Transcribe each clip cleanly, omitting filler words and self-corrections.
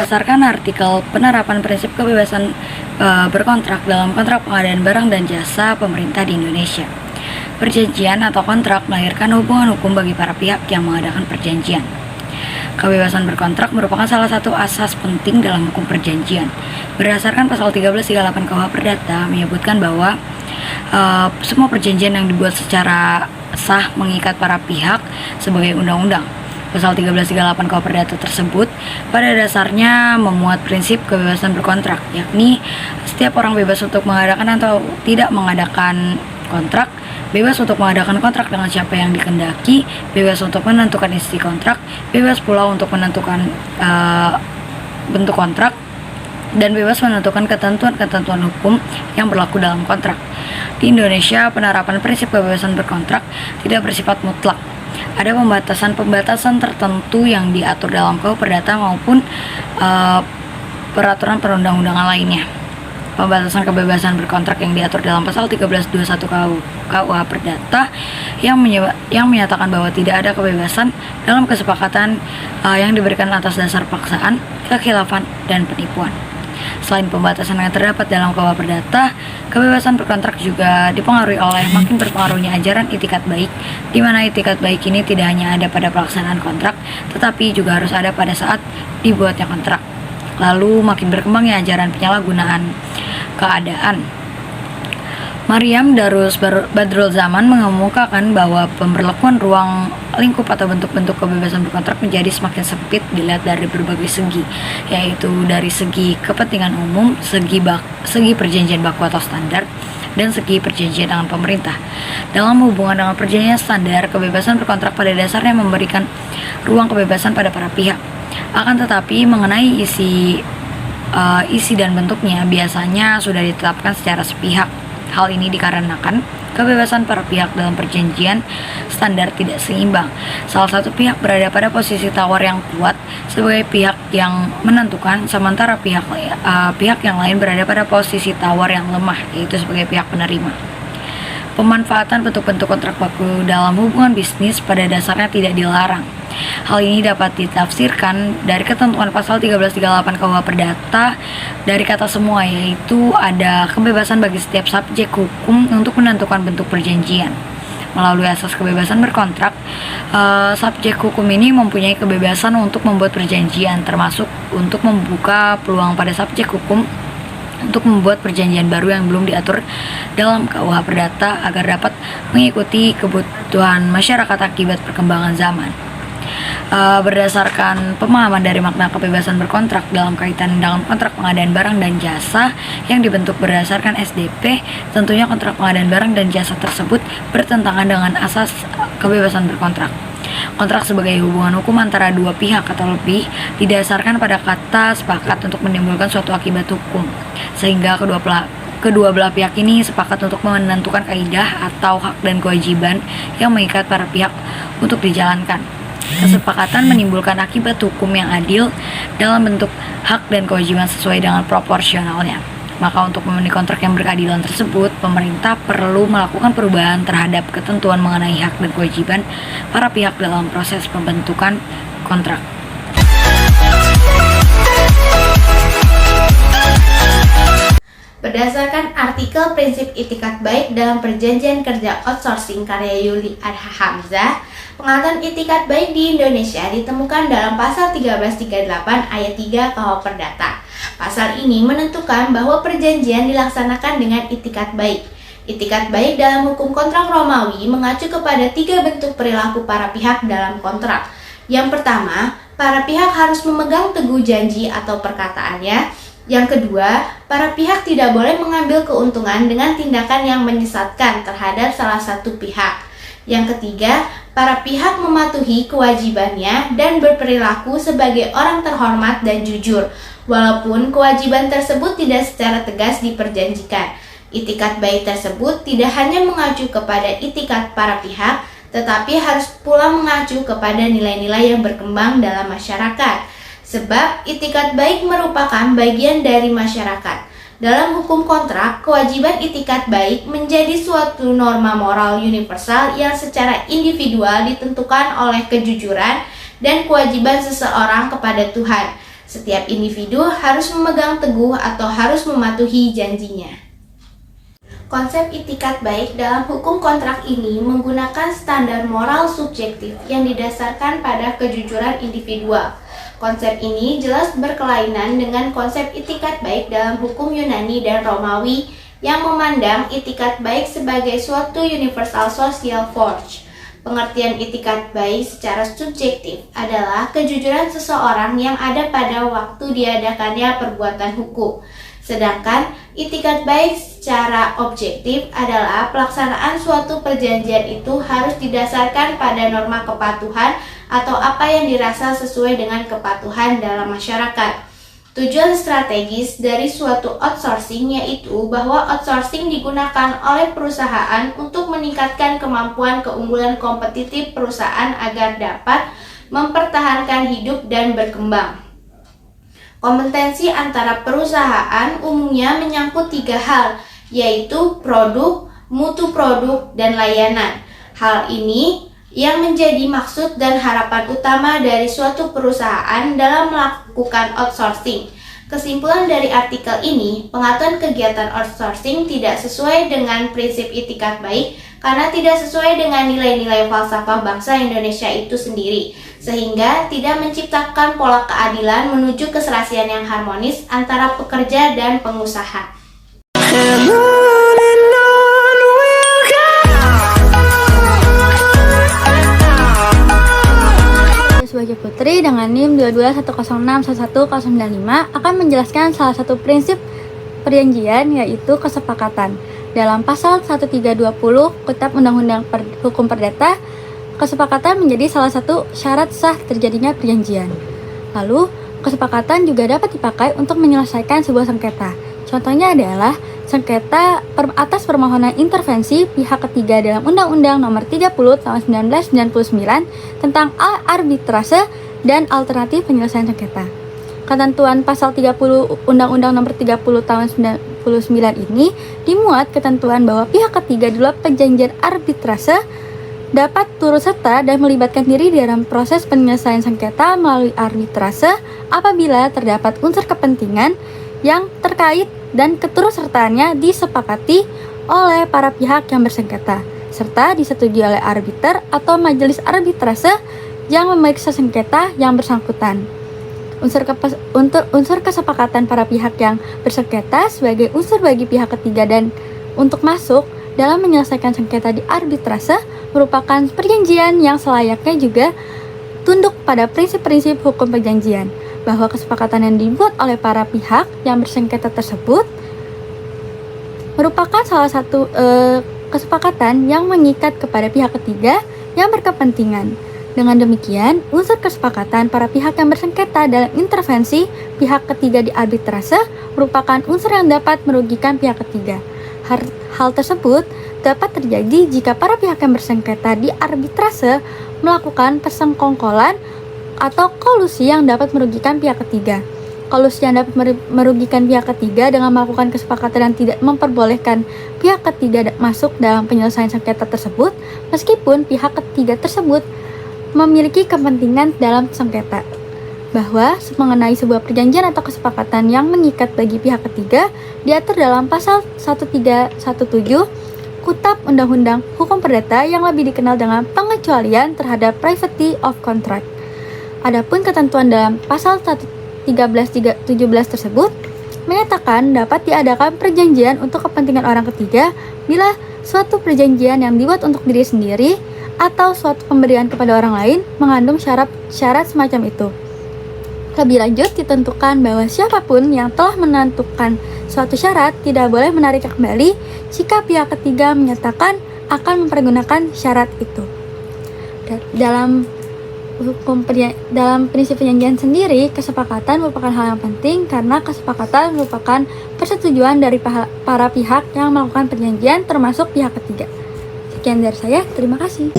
Berdasarkan artikel penerapan prinsip kebebasan berkontrak dalam kontrak pengadaan barang dan jasa pemerintah di Indonesia. Perjanjian atau kontrak melahirkan hubungan hukum bagi para pihak yang mengadakan perjanjian. Kebebasan berkontrak merupakan salah satu asas penting dalam hukum perjanjian. Berdasarkan pasal 1338 KUH Perdata menyebutkan bahwa semua perjanjian yang dibuat secara sah mengikat para pihak sebagai undang-undang. Pasal 1338 KUH Perdata tersebut pada dasarnya memuat prinsip kebebasan berkontrak, yakni setiap orang bebas untuk mengadakan atau tidak mengadakan kontrak, bebas untuk mengadakan kontrak dengan siapa yang dikehendaki, bebas untuk menentukan isi kontrak, bebas pula untuk menentukan bentuk kontrak, dan bebas menentukan ketentuan-ketentuan hukum yang berlaku dalam kontrak. Di Indonesia, penerapan prinsip kebebasan berkontrak tidak bersifat mutlak. Ada pembatasan-pembatasan tertentu yang diatur dalam KUH Perdata maupun peraturan perundang-undangan lainnya. Pembatasan kebebasan berkontrak yang diatur dalam pasal 1321 KUH Perdata yang menyatakan bahwa tidak ada kebebasan dalam kesepakatan yang diberikan atas dasar paksaan, kekhilafan, dan penipuan. Selain pembatasan yang terdapat dalam KUH Perdata, kebebasan berkontrak juga dipengaruhi oleh makin berpengaruhnya ajaran itikat baik, di mana itikat baik ini tidak hanya ada pada pelaksanaan kontrak, tetapi juga harus ada pada saat dibuatnya kontrak. Lalu makin berkembangnya ajaran penyalahgunaan keadaan. Maryam Darus Badrul Zaman mengemukakan bahwa pemberlakuan ruang lingkup atau bentuk-bentuk kebebasan berkontrak menjadi semakin sempit dilihat dari berbagai segi, yaitu dari segi kepentingan umum, segi perjanjian baku atau standar, dan segi perjanjian dengan pemerintah. Dalam hubungan dengan perjanjian standar, kebebasan berkontrak pada dasarnya memberikan ruang kebebasan pada para pihak. Akan tetapi mengenai isi dan bentuknya biasanya sudah ditetapkan secara sepihak. Hal ini dikarenakan kebebasan para pihak dalam perjanjian standar tidak seimbang. Salah satu pihak berada pada posisi tawar yang kuat sebagai pihak yang menentukan, sementara pihak yang lain berada pada posisi tawar yang lemah, yaitu sebagai pihak penerima. Pemanfaatan bentuk-bentuk kontrak baku dalam hubungan bisnis pada dasarnya tidak dilarang. Hal ini dapat ditafsirkan dari ketentuan pasal 1338 KUH Perdata dari kata semua, yaitu ada kebebasan bagi setiap subjek hukum untuk menentukan bentuk perjanjian. Melalui asas kebebasan berkontrak, subjek hukum ini mempunyai kebebasan untuk membuat perjanjian, termasuk untuk membuka peluang pada subjek hukum untuk membuat perjanjian baru yang belum diatur dalam KUH Perdata agar dapat mengikuti kebutuhan masyarakat akibat perkembangan zaman. Berdasarkan pemahaman dari makna kebebasan berkontrak dalam kaitan dengan kontrak pengadaan barang dan jasa yang dibentuk berdasarkan SDP, tentunya kontrak pengadaan barang dan jasa tersebut bertentangan dengan asas kebebasan berkontrak. Kontrak sebagai hubungan hukum antara dua pihak atau lebih didasarkan pada kata sepakat untuk menimbulkan suatu akibat hukum, sehingga kedua belah pihak ini sepakat untuk menentukan kaidah atau hak dan kewajiban yang mengikat para pihak untuk dijalankan. Kesepakatan menimbulkan akibat hukum yang adil dalam bentuk hak dan kewajiban sesuai dengan proporsionalnya. Maka untuk memenuhi kontrak yang berkeadilan tersebut, pemerintah perlu melakukan perubahan terhadap ketentuan mengenai hak dan kewajiban para pihak dalam proses pembentukan kontrak. Berdasarkan artikel prinsip itikat baik dalam perjanjian kerja outsourcing karya Yuli Adha Hamzah, pengaturan itikat baik di Indonesia ditemukan dalam pasal 1338 ayat 3 KUH Perdata. Pasal ini menentukan bahwa perjanjian dilaksanakan dengan itikat baik. Itikat baik dalam hukum kontrak Romawi mengacu kepada 3 bentuk perilaku para pihak dalam kontrak. Yang pertama, para pihak harus memegang teguh janji atau perkataannya. Yang kedua, para pihak tidak boleh mengambil keuntungan dengan tindakan yang menyesatkan terhadap salah satu pihak. Yang ketiga, para pihak mematuhi kewajibannya dan berperilaku sebagai orang terhormat dan jujur, walaupun kewajiban tersebut tidak secara tegas diperjanjikan. Itikat baik tersebut tidak hanya mengacu kepada itikat para pihak, tetapi harus pula mengacu kepada nilai-nilai yang berkembang dalam masyarakat. Sebab itikat baik merupakan bagian dari masyarakat. Dalam hukum kontrak, kewajiban itikat baik menjadi suatu norma moral universal yang secara individual ditentukan oleh kejujuran dan kewajiban seseorang kepada Tuhan. Setiap individu harus memegang teguh atau harus mematuhi janjinya. Konsep itikat baik dalam hukum kontrak ini menggunakan standar moral subjektif yang didasarkan pada kejujuran individual. Konsep ini jelas berkelainan dengan konsep itikat baik dalam hukum Yunani dan Romawi yang memandang itikat baik sebagai suatu universal social force. Pengertian itikat baik secara subjektif adalah kejujuran seseorang yang ada pada waktu diadakannya perbuatan hukum. Sedangkan itikat baik secara objektif adalah pelaksanaan suatu perjanjian itu harus didasarkan pada norma kepatuhan atau apa yang dirasa sesuai dengan kepatuhan dalam masyarakat. Tujuan strategis dari suatu outsourcing yaitu bahwa outsourcing digunakan oleh perusahaan untuk meningkatkan kemampuan keunggulan kompetitif perusahaan agar dapat mempertahankan hidup dan berkembang. Kompetensi antara perusahaan umumnya menyangkut 3 hal, yaitu produk, mutu produk, dan layanan. Hal ini yang menjadi maksud dan harapan utama dari suatu perusahaan dalam melakukan outsourcing. Kesimpulan dari artikel ini, pengaturan kegiatan outsourcing tidak sesuai dengan prinsip itikat baik karena tidak sesuai dengan nilai-nilai falsafah bangsa Indonesia itu sendiri, sehingga tidak menciptakan pola keadilan menuju keserasian yang harmonis antara pekerja dan pengusaha. Sebagai Putri dengan NIM 2210611095 akan menjelaskan salah satu prinsip perjanjian yaitu kesepakatan. Dalam pasal 1320 Kitab Undang-Undang Hukum Perdata, kesepakatan menjadi salah satu syarat sah terjadinya perjanjian. Lalu, kesepakatan juga dapat dipakai untuk menyelesaikan sebuah sengketa. Contohnya adalah sengketa atas permohonan intervensi pihak ketiga dalam Undang-Undang Nomor 30 Tahun 1999 tentang arbitrase dan alternatif penyelesaian sengketa. Ketentuan pasal 30 Undang-Undang Nomor 30 Tahun 1999 ini dimuat ketentuan bahwa pihak ketiga dalam perjanjian arbitrase dapat turut serta dan melibatkan diri dalam proses penyelesaian sengketa melalui arbitrase apabila terdapat unsur kepentingan yang terkait dan keturutsertaannya disepakati oleh para pihak yang bersengketa, serta disetujui oleh arbiter atau majelis arbitrase yang memeriksa sengketa yang bersangkutan. Unsur kesepakatan para pihak yang bersengketa sebagai unsur bagi pihak ketiga dan untuk masuk dalam menyelesaikan sengketa di arbitrase merupakan perjanjian yang selayaknya juga tunduk pada prinsip-prinsip hukum perjanjian, bahwa kesepakatan yang dibuat oleh para pihak yang bersengketa tersebut merupakan salah satu kesepakatan yang mengikat kepada pihak ketiga yang berkepentingan. Dengan demikian, unsur kesepakatan para pihak yang bersengketa dalam intervensi pihak ketiga di arbitrase merupakan unsur yang dapat merugikan pihak ketiga. Hal tersebut dapat terjadi jika para pihak yang bersengketa di arbitrase melakukan persekongkolan atau kolusi yang dapat merugikan pihak ketiga. Kolusi yang dapat merugikan pihak ketiga dengan melakukan kesepakatan yang tidak memperbolehkan pihak ketiga masuk dalam penyelesaian sengketa tersebut, meskipun pihak ketiga tersebut memiliki kepentingan dalam sengketa. Bahwa mengenai sebuah perjanjian atau kesepakatan yang mengikat bagi pihak ketiga diatur dalam pasal 1317 Kitab Undang-Undang Hukum Perdata yang lebih dikenal dengan pengecualian terhadap privity of contract. Adapun ketentuan dalam pasal 1317 tersebut menyatakan dapat diadakan perjanjian untuk kepentingan orang ketiga bila suatu perjanjian yang dibuat untuk diri sendiri atau suatu pemberian kepada orang lain mengandung syarat semacam itu. Lebih lanjut ditentukan bahwa siapapun yang telah menentukan suatu syarat tidak boleh menariknya kembali jika pihak ketiga menyatakan akan mempergunakan syarat itu. Dalam prinsip perjanjian sendiri, kesepakatan merupakan hal yang penting karena kesepakatan merupakan persetujuan dari para pihak yang melakukan perjanjian termasuk pihak ketiga. Sekian dari saya, terima kasih.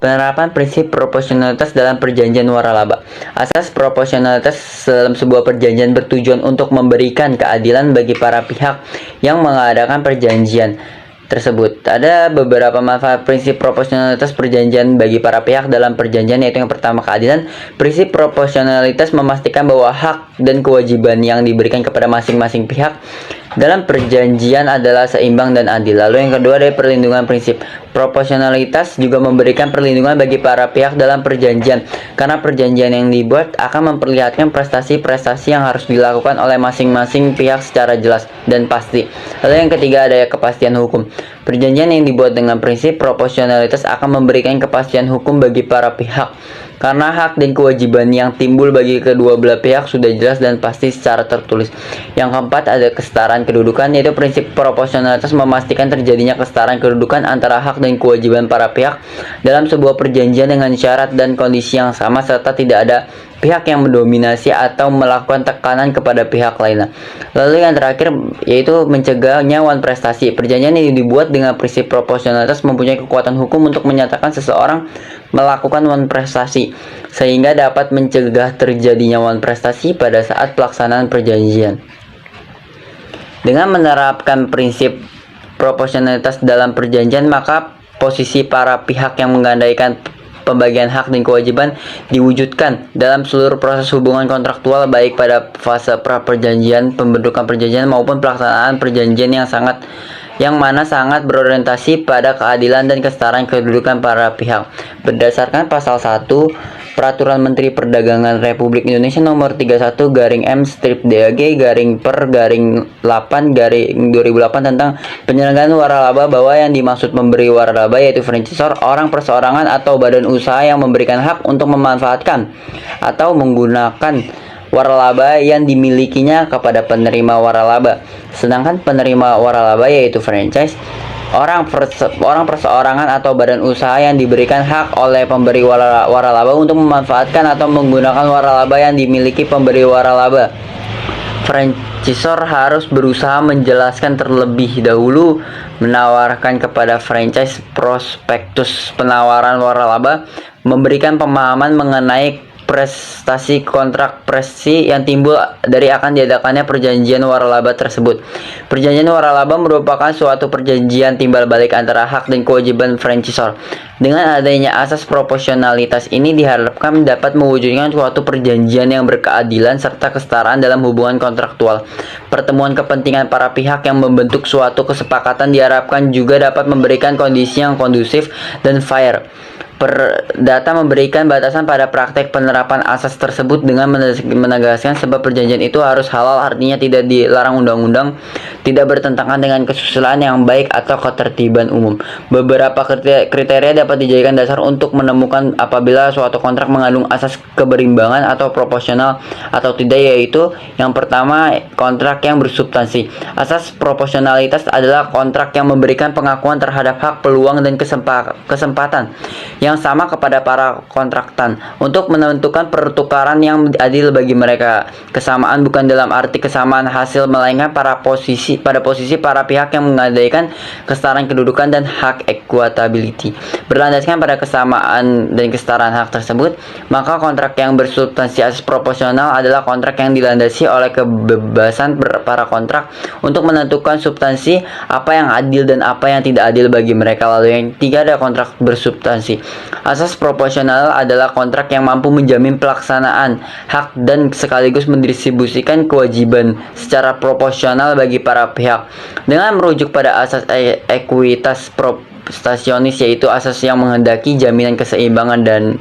Penerapan prinsip proporsionalitas dalam perjanjian waralaba. Asas proporsionalitas dalam sebuah perjanjian bertujuan untuk memberikan keadilan bagi para pihak yang mengadakan perjanjian tersebut. ada beberapa manfaat prinsip proporsionalitas perjanjian bagi para pihak dalam perjanjian, yaitu yang pertama keadilan. Prinsip proporsionalitas memastikan bahwa hak dan kewajiban yang diberikan kepada masing-masing pihak dalam perjanjian adalah seimbang dan adil. Lalu yang kedua adalah perlindungan. Prinsip proporsionalitas juga memberikan perlindungan bagi para pihak dalam perjanjian, karena perjanjian yang dibuat akan memperlihatkan prestasi-prestasi yang harus dilakukan oleh masing-masing pihak secara jelas dan pasti. Lalu yang ketiga ada kepastian hukum. Perjanjian yang dibuat dengan prinsip proporsionalitas akan memberikan kepastian hukum bagi para pihak, karena hak dan kewajiban yang timbul bagi kedua belah pihak sudah jelas dan pasti secara tertulis. Yang keempat ada kesetaraan kedudukan, yaitu prinsip proporsionalitas memastikan terjadinya kesetaraan kedudukan antara hak dan kewajiban para pihak dalam sebuah perjanjian dengan syarat dan kondisi yang sama, serta tidak ada pihak yang mendominasi atau melakukan tekanan kepada pihak lainnya. Lalu yang terakhir yaitu mencegahnya wan prestasi. Perjanjian yang dibuat dengan prinsip proporsionalitas mempunyai kekuatan hukum untuk menyatakan seseorang melakukan wan prestasi, sehingga dapat mencegah terjadinya wan prestasi pada saat pelaksanaan perjanjian. Dengan menerapkan prinsip proporsionalitas dalam perjanjian, maka posisi para pihak yang mengandaikan pembagian hak dan kewajiban diwujudkan dalam seluruh proses hubungan kontraktual, baik pada fase pra-perjanjian, pembentukan perjanjian maupun pelaksanaan perjanjian yang mana sangat berorientasi pada keadilan dan kesetaraan kedudukan para pihak. Berdasarkan pasal 1 Peraturan Menteri Perdagangan Republik Indonesia Nomor 31/M/DAG/per/8/2008 tentang penyelenggaraan waralaba, bahwa yang dimaksud memberi waralaba yaitu franchisor, orang perseorangan atau badan usaha yang memberikan hak untuk memanfaatkan atau menggunakan waralaba yang dimilikinya kepada penerima waralaba. Sedangkan penerima waralaba yaitu franchise, orang perseorangan atau badan usaha yang diberikan hak oleh pemberi waralaba untuk memanfaatkan atau menggunakan waralaba yang dimiliki pemberi waralaba. Franchisor harus berusaha menjelaskan terlebih dahulu, menawarkan kepada franchise prospektus penawaran waralaba, memberikan pemahaman mengenai prestasi kontrak prestasi yang timbul dari akan diadakannya perjanjian waralaba tersebut. Perjanjian waralaba merupakan suatu perjanjian timbal balik antara hak dan kewajiban franchisor. Dengan adanya asas proporsionalitas ini diharapkan dapat mewujudkan suatu perjanjian yang berkeadilan serta kesetaraan dalam hubungan kontraktual. Pertemuan kepentingan para pihak yang membentuk suatu kesepakatan diharapkan juga dapat memberikan kondisi yang kondusif dan fair. Perdata memberikan batasan pada praktek penerapan asas tersebut dengan menegaskan sebab perjanjian itu harus halal, artinya tidak dilarang undang-undang, tidak bertentangan dengan kesusilaan yang baik atau ketertiban umum. Beberapa kriteria dapat dijadikan dasar untuk menemukan apabila suatu kontrak mengandung asas keberimbangan atau proporsional atau tidak, yaitu yang pertama, kontrak yang bersubstansi. Asas proporsionalitas adalah kontrak yang memberikan pengakuan terhadap hak, peluang, dan kesempatan yang sama kepada para kontraktan untuk menentukan pertukaran yang adil bagi mereka. Kesamaan bukan dalam arti kesamaan hasil, melainkan pada posisi para pihak yang menggadaikan kesetaraan kedudukan dan hak equitability. Berlandaskan pada kesamaan dan kesetaraan hak tersebut, maka kontrak yang bersubstansi asas proporsional adalah kontrak yang dilandasi oleh kebebasan para kontrak untuk menentukan substansi apa yang adil dan apa yang tidak adil bagi mereka. Lalu yang tiga ada kontrak bersubstansi. Asas proporsional adalah kontrak yang mampu menjamin pelaksanaan hak dan sekaligus mendistribusikan kewajiban secara proporsional bagi para pihak. Dengan merujuk pada asas ekuitas stasionis, yaitu asas yang menghendaki jaminan keseimbangan, dan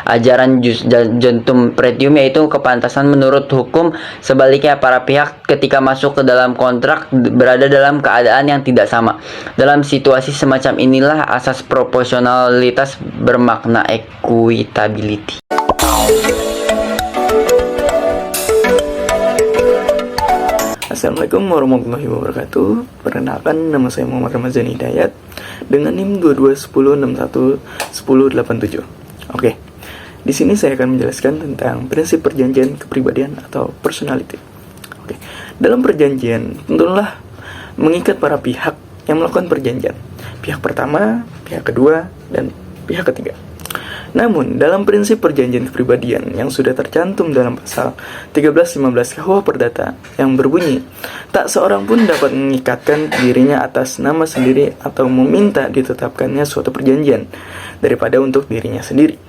ajaran Justum Pretium, yaitu kepantasan menurut hukum. Sebaliknya, para pihak ketika masuk ke dalam kontrak berada dalam keadaan yang tidak sama. Dalam situasi semacam inilah asas proporsionalitas bermakna equitability. Assalamualaikum warahmatullahi wabarakatuh. Perkenalkan, nama saya Muhammad Ramazan Hidayat dengan NIM 2210611087. Oke. Di sini saya akan menjelaskan tentang prinsip perjanjian kepribadian atau personality. Oke. Dalam perjanjian tentulah mengikat para pihak yang melakukan perjanjian. Pihak pertama, pihak kedua, dan pihak ketiga. Namun, dalam prinsip perjanjian kepribadian yang sudah tercantum dalam pasal 13-15 KUH Perdata yang berbunyi, tak seorang pun dapat mengikatkan dirinya atas nama sendiri atau meminta ditetapkannya suatu perjanjian daripada untuk dirinya sendiri.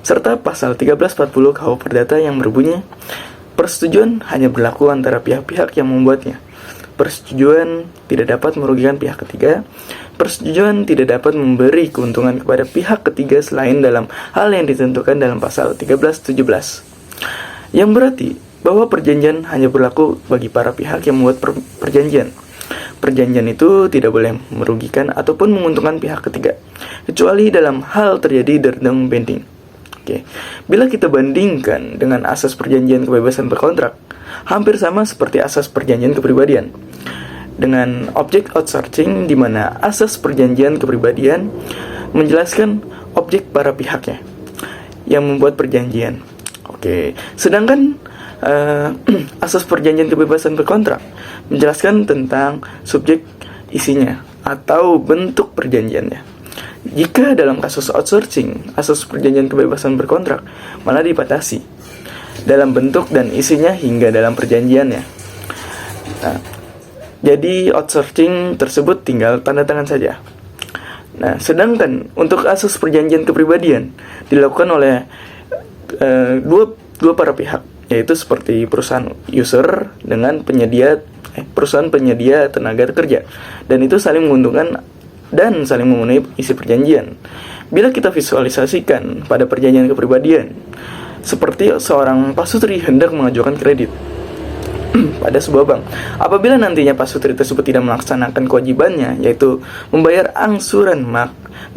Serta pasal 1340 KUH Perdata yang berbunyi, persetujuan hanya berlaku antara pihak-pihak yang membuatnya. Persetujuan tidak dapat merugikan pihak ketiga. Persetujuan tidak dapat memberi keuntungan kepada pihak ketiga selain dalam hal yang ditentukan dalam pasal 1317. Yang berarti bahwa perjanjian hanya berlaku bagi para pihak yang membuat perjanjian. Perjanjian itu tidak boleh merugikan ataupun menguntungkan pihak ketiga, kecuali dalam hal terjadi derdeng bending. Oke. Bila kita bandingkan dengan asas perjanjian kebebasan berkontrak, hampir sama seperti asas perjanjian kepribadian. Dengan objek outsourcing di mana asas perjanjian kepribadian menjelaskan objek para pihaknya yang membuat perjanjian. Oke, sedangkan asas perjanjian kebebasan berkontrak menjelaskan tentang subjek isinya atau bentuk perjanjiannya. Jika dalam kasus outsourcing, asas perjanjian kebebasan berkontrak malah dibatasi dalam bentuk dan isinya hingga dalam perjanjiannya. Nah, jadi outsourcing tersebut tinggal tanda tangan saja. Nah, sedangkan untuk asas perjanjian kepribadian dilakukan oleh dua para pihak, yaitu seperti perusahaan user dengan perusahaan penyedia tenaga kerja, dan itu saling menguntungkan dan saling memenuhi isi perjanjian. Bila kita visualisasikan pada perjanjian kepribadian, seperti seorang pasutri hendak mengajukan kredit pada sebuah bank. Apabila nantinya pasutri tersebut tidak melaksanakan kewajibannya, yaitu membayar angsuran,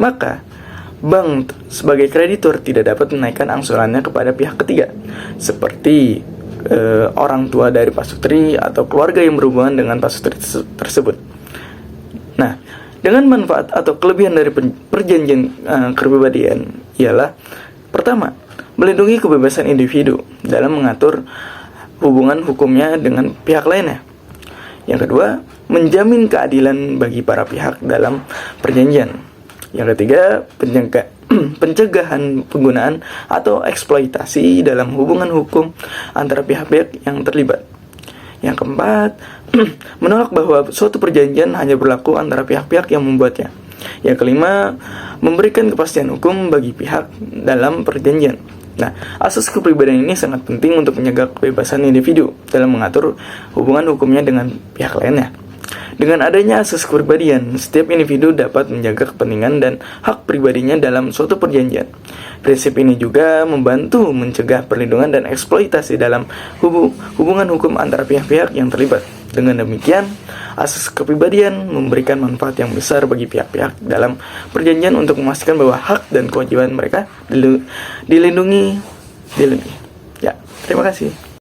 maka bank sebagai kreditur tidak dapat menaikkan angsurannya kepada pihak ketiga, seperti orang tua dari pasutri atau keluarga yang berhubungan dengan pasutri tersebut. Nah, dengan manfaat atau kelebihan dari perjanjian kepribadian ialah, pertama, melindungi kebebasan individu dalam mengatur hubungan hukumnya dengan pihak lainnya. Yang kedua, menjamin keadilan bagi para pihak dalam perjanjian. Yang ketiga, pencegahan penggunaan atau eksploitasi dalam hubungan hukum antara pihak-pihak yang terlibat. Yang keempat, menolak bahwa suatu perjanjian hanya berlaku antara pihak-pihak yang membuatnya. Yang kelima, memberikan kepastian hukum bagi pihak dalam perjanjian. Nah, asas kepribadian ini sangat penting untuk menjaga kebebasan individu dalam mengatur hubungan hukumnya dengan pihak lainnya. Dengan adanya asas kepribadian, setiap individu dapat menjaga kepentingan dan hak pribadinya dalam suatu perjanjian. Prinsip ini juga membantu mencegah perlindungan dan eksploitasi dalam hubungan hukum antara pihak-pihak yang terlibat. Dengan demikian, asas kepribadian memberikan manfaat yang besar bagi pihak-pihak dalam perjanjian untuk memastikan bahwa hak dan kewajiban mereka dilindungi. Ya, terima kasih.